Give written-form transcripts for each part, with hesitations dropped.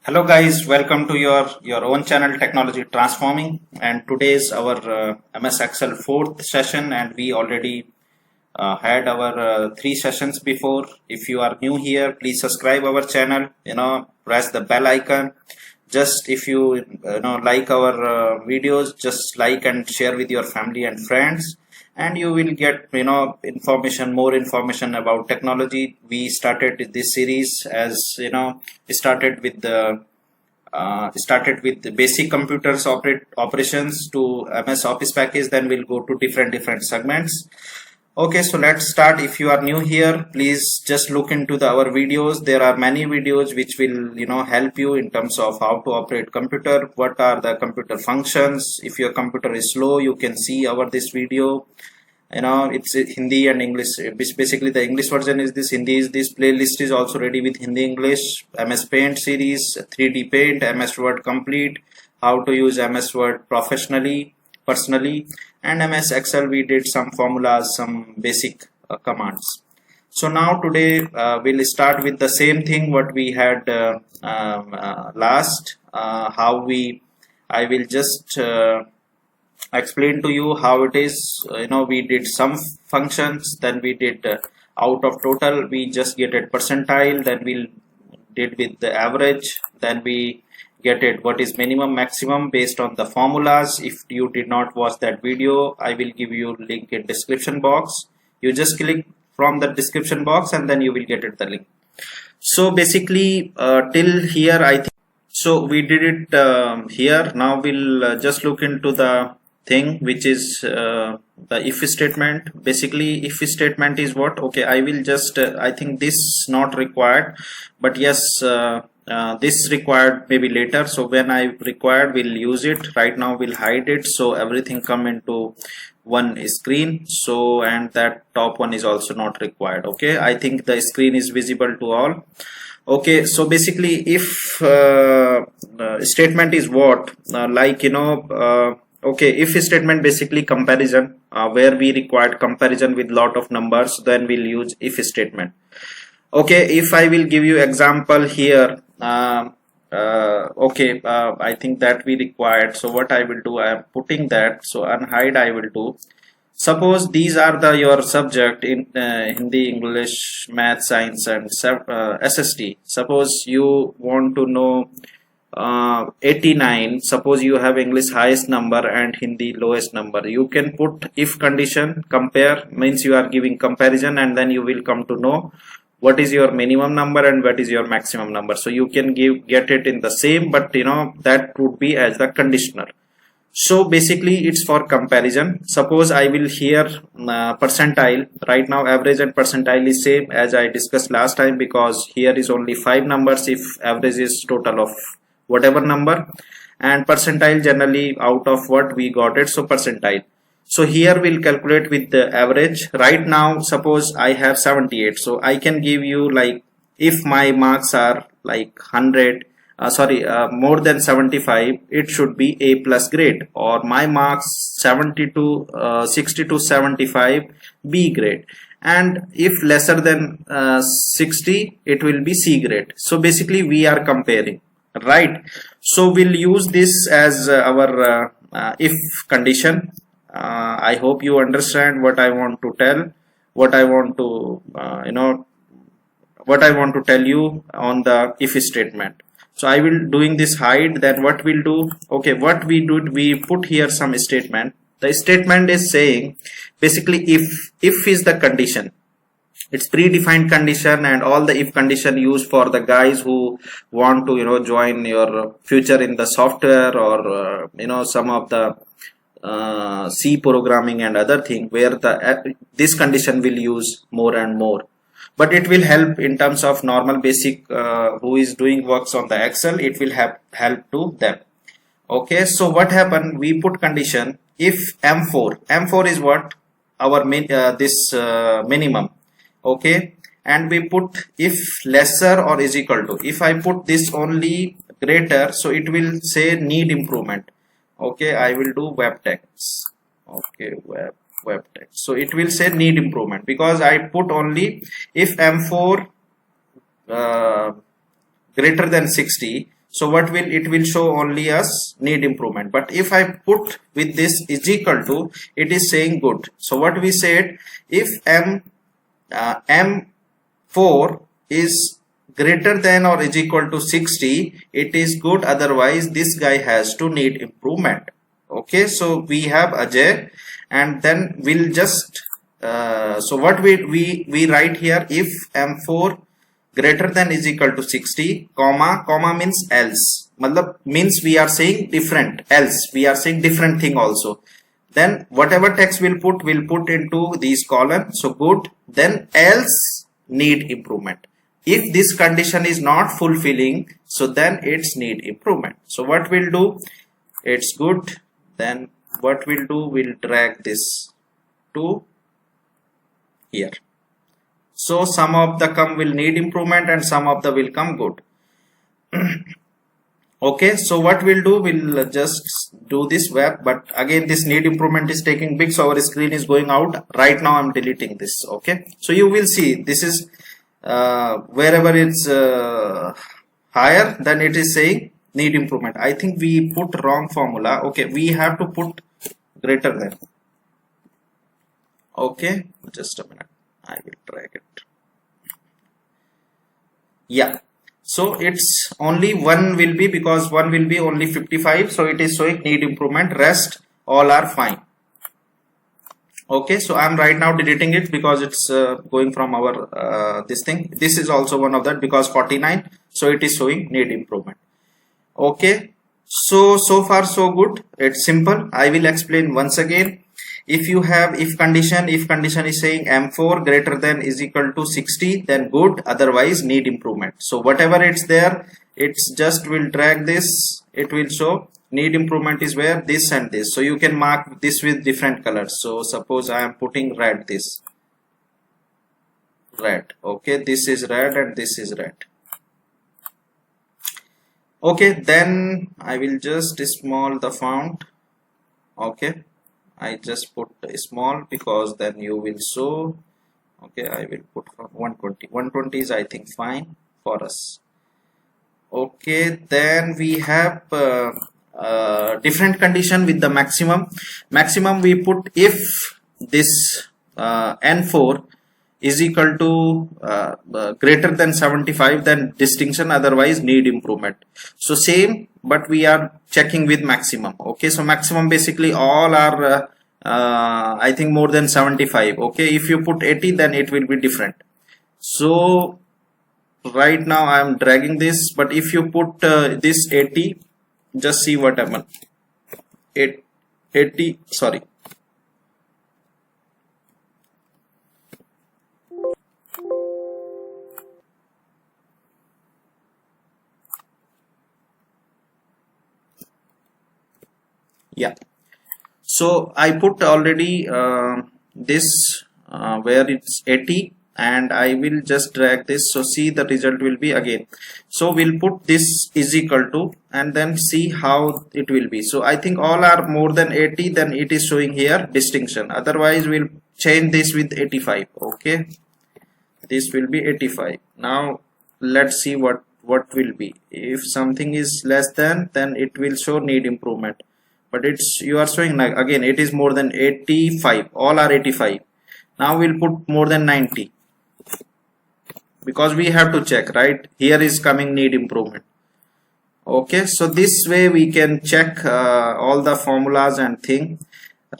Hello guys, welcome to your own channel Technology Transforming, and today is our MS Excel fourth session, and we already had our three sessions before. If you are new here, please subscribe our channel, press the bell icon. Just if you like our videos, just like and share with your family and friends, and you will get more information about technology. We started this series as started with the basic computers operations to MS Office package. Then we'll go to different segments. Okay, so let's start. If you are new here, please just look into our videos. There are many videos which will help you in terms of how to operate computer, what are the computer functions. If your computer is slow, you can see this video. It's Hindi and English. Basically the English version is this, Hindi is this. Playlist is also ready with Hindi, English, MS Paint series, 3D Paint, MS Word Complete, how to use MS Word personally, and MS Excel. We did some formulas, some basic commands. So now today we'll start with the same thing what we had last. I will just explain to you how it is. We did some functions, then we did out of total, we just get it percentile, then we'll did with the average, then we get it what is minimum maximum based on the formulas. If you did not watch that video, I will give you link in description box. You just click from the description box and then you will get it the link. So basically till here I think so we did it here. Now we'll just look into the thing which is the if statement. Basically if statement is what? Okay, I will just I think this not required, but yes, this required maybe later. So when I required, we'll use it. Right now we'll hide it so everything come into one screen. So, and that top one is also not required. Okay, I think the screen is visible to all. Okay, so basically if statement is what, okay, if statement basically comparison, where we required comparison with lot of numbers, then we'll use if statement. Okay, if I will give you example here, okay, I think that we required. So what I will do, I am putting that. So unhide I will do. Suppose these are your subject in Hindi, English, Math, Science, and SST. Suppose you want to know 89. Suppose you have English highest number and Hindi lowest number. You can put if condition, compare, means you are giving comparison, and then you will come to know what is your minimum number and what is your maximum number. So you can get it in the same, but that would be as the conditioner. So basically it's for comparison. Suppose I will here percentile. Right now average and percentile is same as I discussed last time, because here is only 5 numbers if average is total of whatever number, and percentile generally out of what we got it, so percentile. So here we'll calculate with the average. Right now suppose I have 78, so I can give you like if my marks are like 100, more than 75, it should be A plus grade, or my marks 60 to 75, B grade, and if lesser than 60, it will be C grade. So basically we are comparing, right? So we'll use this as our if condition. I hope you understand what I want to tell, what I want to what I want to tell you on the if statement. So I will doing this hide. Then what we'll do, okay, what we do, we put here some statement. The statement is saying basically if is the condition. It's predefined condition, and all the if condition used for the guys who want to join your future in the software, or some of the C programming and other thing, where this condition will use more and more. But it will help in terms of normal basic who is doing works on the Excel. It will help to them. Okay, so what happened, we put condition if M4 is what our minimum. Okay, and we put if lesser or is equal to. If I put this only greater, so it will say need improvement. Okay, I will do web text. Okay, web text. So it will say need improvement, because I put only if M4 greater than 60, So what will it will show only as need improvement. But if I put with this is equal to, it is saying good. So what we said, if M4 is greater than or is equal to 60, it is good, otherwise this guy has to need improvement. Okay, so we have Ajay, and then we'll just so what we write here, if M4 greater than is equal to 60, comma means else, matlab means we are saying different, else we are saying different thing also. Then whatever text we'll put into these columns. So good, then else need improvement. If this condition is not fulfilling, so then it's need improvement. So what we'll do, it's good, then what we'll do, we'll drag this to here. So some of the come will need improvement and some of the will come good. Okay, so what we'll do, we'll just do this web, but again this need improvement is taking big, so our screen is going out. Right now I'm deleting this. Okay, so you will see this is wherever it's higher, then it is saying need improvement. I think we put wrong formula. Okay, we have to put greater than. Okay, just a minute, I will drag it. Yeah, so it's only one will be, because one will be only 55, so it is showing need improvement, rest all are fine. Okay, so I'm right now deleting it because it's going from our this thing. This is also one of that, because 49, so it is showing need improvement. Okay, so far so good. It's simple. I will explain once again. If you have if condition is saying M4 greater than is equal to 60, then good, otherwise need improvement. So whatever it's there, it's just will drag this, it will show need improvement is where this and this. So you can mark this with different colors. So suppose I am putting red, this red. Okay, this is red and this is red. Okay, then I will just small the font. Okay, I just put small because then you will show. Okay, I will put 120. 120 is I think fine for us. Okay, then we have different condition with the maximum. We put if this N4 is equal to greater than 75, then distinction, otherwise need improvement. So same, but we are checking with maximum. Okay, so maximum basically all are I think more than 75. Okay, if you put 80, then it will be different. So right now I am dragging this, but if you put this 80, just see what happened. 80, sorry. Yeah, so I put already this where it's 80, and I will just drag this. So see the result will be again. So we'll put this is equal to, and then see how it will be. So I think all are more than 80, then it is showing here distinction. Otherwise we'll change this with 85. Okay, this will be 85. Now let's see what will be. If something is less than, then it will show need improvement. But it's you are showing again it is more than 85, all are 85. Now we'll put more than 90, because we have to check, right? Here is coming need improvement. Okay, so this way we can check all the formulas and thing.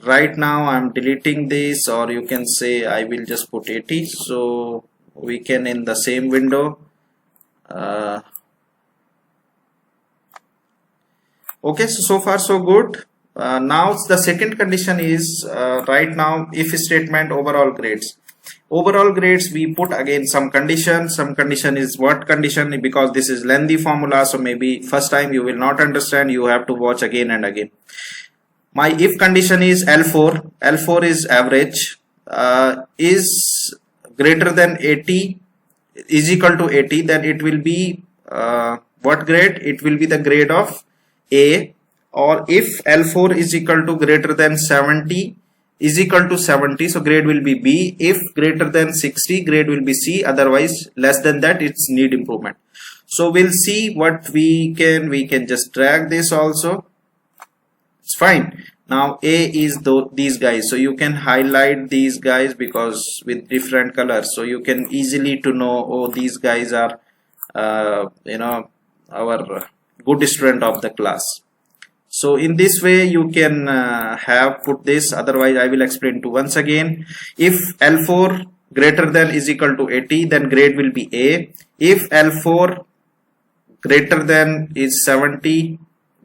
Right now I'm deleting this, or you can say I will just put 80, so we can in the same window okay, so far so good. Now the second condition is right now if statement overall grades. Overall grades we put again some condition. Some condition is what condition, because this is lengthy formula, so maybe first time you will not understand, you have to watch again and again. My if condition is L4. L4 is average, is greater than 80, is equal to 80, then it will be what grade? It will be the grade of A. Or if L4 is equal to greater than 70, is equal to 70, so grade will be B. If greater than 60, grade will be C. Otherwise less than that, it's need improvement. So we'll see what we can just drag this also. It's fine. Now A is these guys, so you can highlight these guys because with different colors, so you can easily to know, oh, these guys are our good student of the class. So in this way you can have put this. Otherwise I will explain to once again. If L4 greater than is equal to 80, then grade will be A. If L4 greater than is 70,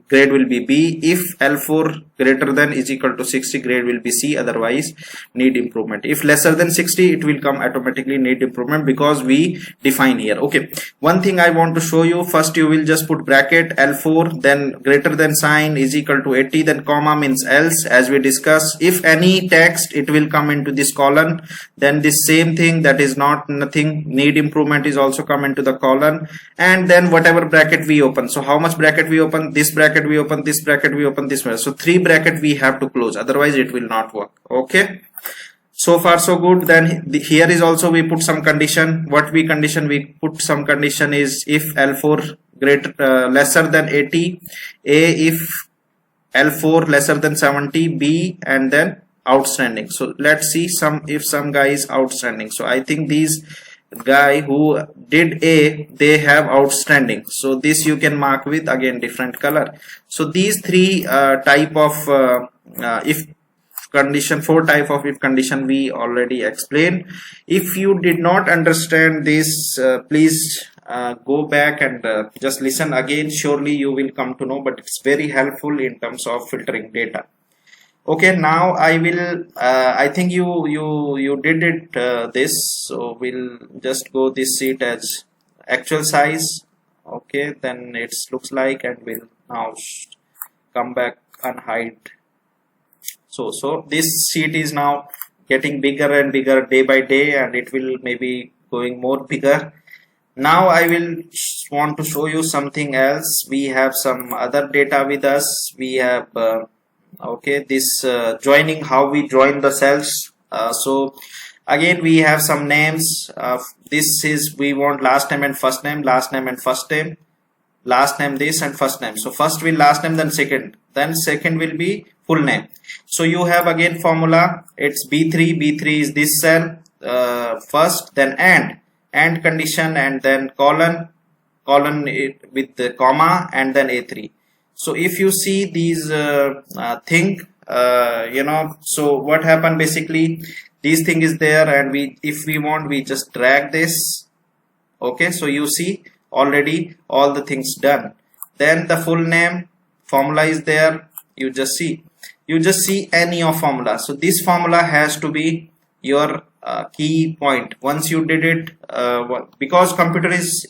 grade will be B. If L4 greater than is equal to 60, grade will be C, otherwise need improvement. If lesser than 60, it will come automatically need improvement because we define here. Okay, one thing I want to show you, first you will just put bracket L4, then greater than sign is equal to 80, then comma means else, as we discussed. If any text, it will come into this column, then this same thing, that is not nothing, need improvement is also come into the column, and then whatever bracket we open. So how much bracket we open? This bracket we open, this bracket we open, this one. So 3 bracket we have to close, otherwise it will not work. Okay, so far so good. Then here is also we put some condition. What we condition? We put some condition is if L4 lesser than 80, A. If L4 lesser than 70, B, and then outstanding. So let's see if some guy is outstanding. So I think these guy who did A, they have outstanding, so this you can mark with again different color. So these 3 type of if condition, 4 type of if condition we already explained. If you did not understand this, please go back and just listen again. Surely you will come to know, but it's very helpful in terms of filtering data. Okay, now I will I think you did it this, so we'll just go this sheet as actual size. Okay, then it looks like, and we'll now come back and hide. So this sheet is now getting bigger and bigger day by day, and it will maybe going more bigger. Now I will want to show you something else. We have some other data with us. We have okay, this joining, how we join the cells. So again we have some names. This is, we want last name and first name, last name and first name, last name this and first name. So first will last name, then second will be full name. So you have again formula, it's B3 is this cell first, then and condition, and then colon with the comma, and then A3. So if you see these thing, so what happened basically, this thing is there, and if we want, we just drag this. Okay, so you see already all the things done. Then the full name formula is there. You just see any of formula. So this formula has to be your key point. Once you did it, because computer is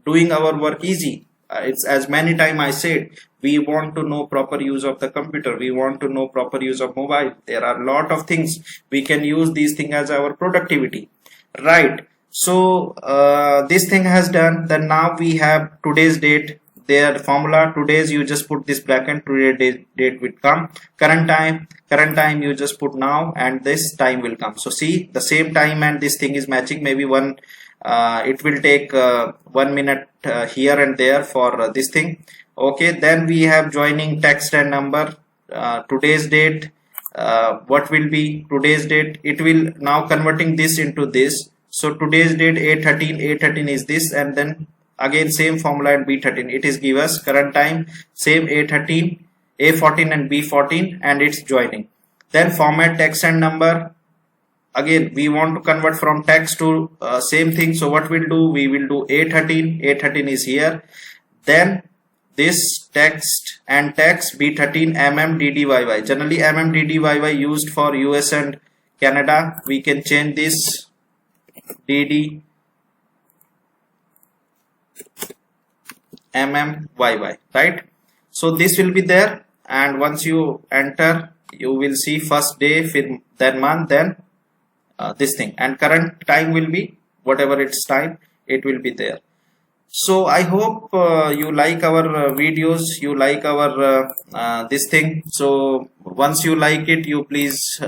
doing our work easy. It's as many time I said, we want to know proper use of the computer, we want to know proper use of mobile. There are a lot of things we can use these things as our productivity, right? So this thing has done. Then now we have today's date, their formula. Today's, you just put this bracket, today date will come. Current time you just put now, and this time will come. So see, the same time and this thing is matching. Maybe one it will take 1 minute here and there for this thing. Okay, then we have joining text and number. Today's date, what will be today's date? It will now converting this into this. So today's date A13 is this, and then again same formula and B13, it is give us current time, same A14 and B14, and it's joining. Then format text and number. Again we want to convert from text to same thing. So what we'll do, we will do A13 is here. Then this text and text B13 DDYY. Generally DDYY used for US and Canada. We can change this DD YY, right? So this will be there, and once you enter, you will see first day, then month, then this thing, and current time will be whatever its time, it will be there. So I hope you like our videos, you like our this thing. So once you like it, you please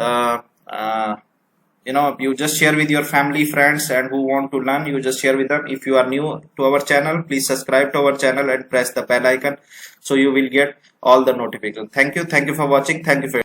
you just share with your family, friends, and who want to learn, you just share with them. If you are new to our channel, please subscribe to our channel and press the bell icon so you will get all the notifications. Thank you for watching. Thank you for